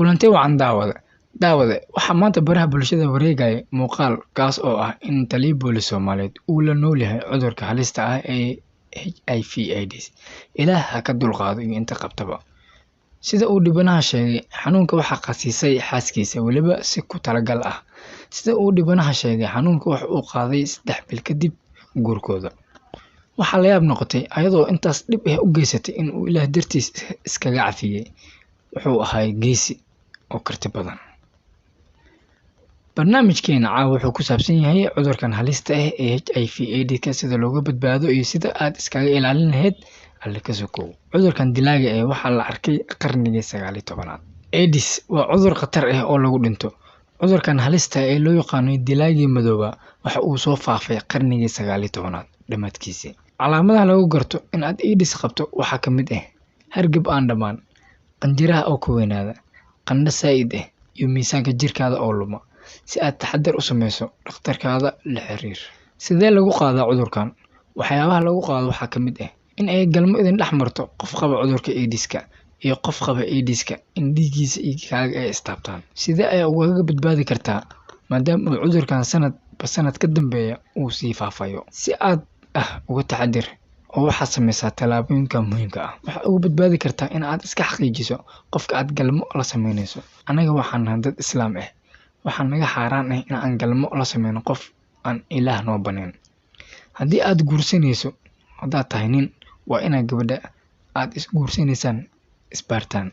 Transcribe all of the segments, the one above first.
Kulanti wacan daawade waxaa maanta baraha bulshada wareegaya muuqaal kaas oo ah in taliye boolis Soomaaliyeed uu la nool yahay cudurka halista ah ee HIV/AIDS. Ilaah ha ka dulqaado iyo inta qabtaba. Sida uu dhibanaha sheegay, xanuunka waxaa khasiisay xaaskiisa weliba si ku talagal ah. Sida uu dhibanaha sheegay, xanuunka waxa uu qaaday 3 bil kadib guurkooda. Waxaa la yaab noqotay ayadoo intaas dhib ah u geysatay in uu Ilaah dartiis iskaga cafiyay. Wuxuu ahaa geesi oo karti badan. Barnaamijkeena caawa wuxuu ku saabsan yahay cudurkan halista ah ee HIV/AIDS sida looga badbaado iyo sida aad iskaga ilaalin lahayd alle ka sokow. Cudurkan dilaaga ah waxaa la arkay qarnigii 19aad. AIDS waa cudur khatar ah oo lagu dhinto. Cudurkan halista ah ee loo yaqaan dilaagii madooba waxa uu soo faafay qarnigii 19aad dhamaadkiisii. Calaamadaha lagu garto in aad AIDS qabto waxaa ka mid ah hargab aan dhammaan, qanjiraha oo ka weynaada, qandho saa'id ah iyo miisaanka jirkaada oo luma. Si aad taxaddar u sameyso, dhakhtarkaada la xiriir. Sidee lagu qaadaa cudurkan? Waxyaabaha lagu qaado waxaa ka mid ah in ay galmo idin dhex marto qof qaba cudurka AIDS-ka iyo qof qaba AIDS-ka in dhiiggiisa iyo kaaga ay istaabtaan. Sidee ayaa uga badbaadi kartaa maadaama uu cudurkan sanad ka dambeeya uu sii faafayo? Si aad uga taxaddar oo waxaad sameysaa talaabooyinka muhiimka ah. Waxaad uga badbaadi kartaa in aad iska xaqiijiso qofka aad galmo la sameynayso. Anaga waxaan nahay dad Islaam ah. Waxaa naga xaaraan ah in aan galmo la sameyno qof aan Ilaah noo baneyn. Haddii aad guursanayso, haddaad tahay nin, waa inaad gabadha aad guursanaysaan isbaartaan.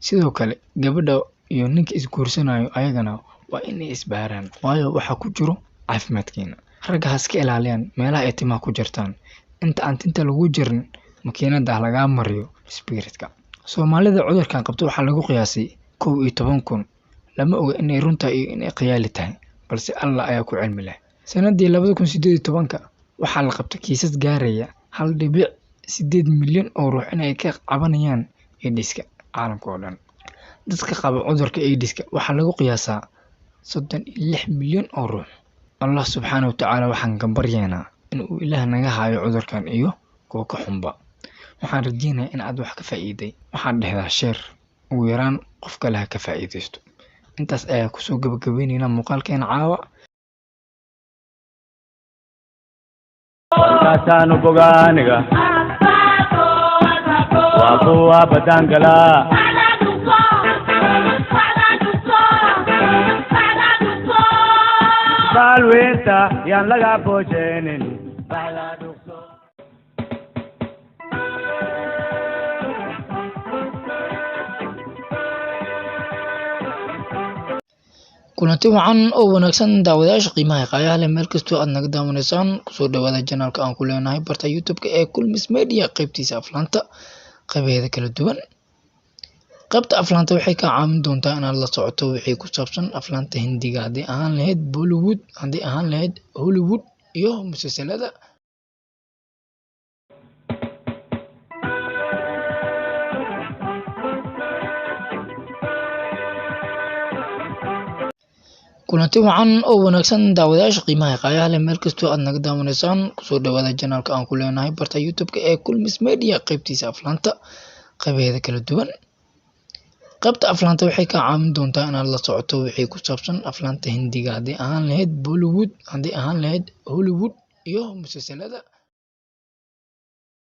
Sidoo kale, gabadha iyo ninka guursanayo ayagana waa inay isbaaraan. Waayo waxa ku jiro caafimaadkeena. Ragga ha iska ilaaliyaan meelaha ay timaha ku jartaan. Inta aan tinta lagu jirin makiinada laga mariyo spiritka. Soomaalida cudurkan qabto waxaa lagu qiyaasay 11,000. Lama oga inay runta iyo inay khiyaali tahay, balse Allah ayaa ku cilmi leh. Sanadii 2018 waxaa la qabtay kiisas gaaraya 1.8 milyan oo ruux inay ka cabanayaan AIDS-ka caalamka oo dhan. Dadka qaba cudurka AIDS-ka waxaa lagu qiyaasaa 36 milyan oo ruux. Allah subxaanahu wa ta'ala waxaan ka baryaynaa in uu Ilaah naga hayo cudurkan iyo kuwa ka xunba. Waxaan rajeynayaa in aad wax ka faa'iiday. Waxaan dhahdaa share ugu yaraan qof kale ha ka faa'iidaysto. Intaas ayaa ku soo gabagabeynayna muuqaalkeena caawa. Kasanu boganiga wa kuwa badangala balwenta yan laga bojenin kulanti wacan oo wanaagsan daawadayaasha qiimaha qaayaha leh meel kastoo aad naga daawanaysaan kusoo dhawaada channelka aan ku leenahay barta YouTube-ka ee Kulmis Media qaybtiisa aflaanta qaybaheeda kala duwan. Qaybta aflaanta waxay ka caawin doontaa inaad la socoto wixii ku saabsan aflaanta Hindiga haddii ahaan lahayd Bollywood, haddii ahaan lahayd Hollywood iyo musalsalada. kulanti wacan oo wanaagsan daawadayaasha qiimaha qaayaha leh meel kastoo aad naga daawanaysaan kusoo dhawaada channelka aan ku leenahay barta YouTube-ka ee Kulmis Media qaybtiisa aflaanta qaybaheeda kala duwan. Qaybta aflaanta waxay ka caawin doontaa inaad la socoto wixii ku saabsan aflaanta Hindiga haddii ahaan lahayd Bollywood, haddii ahaan lahayd Hollywood iyo musalsalada.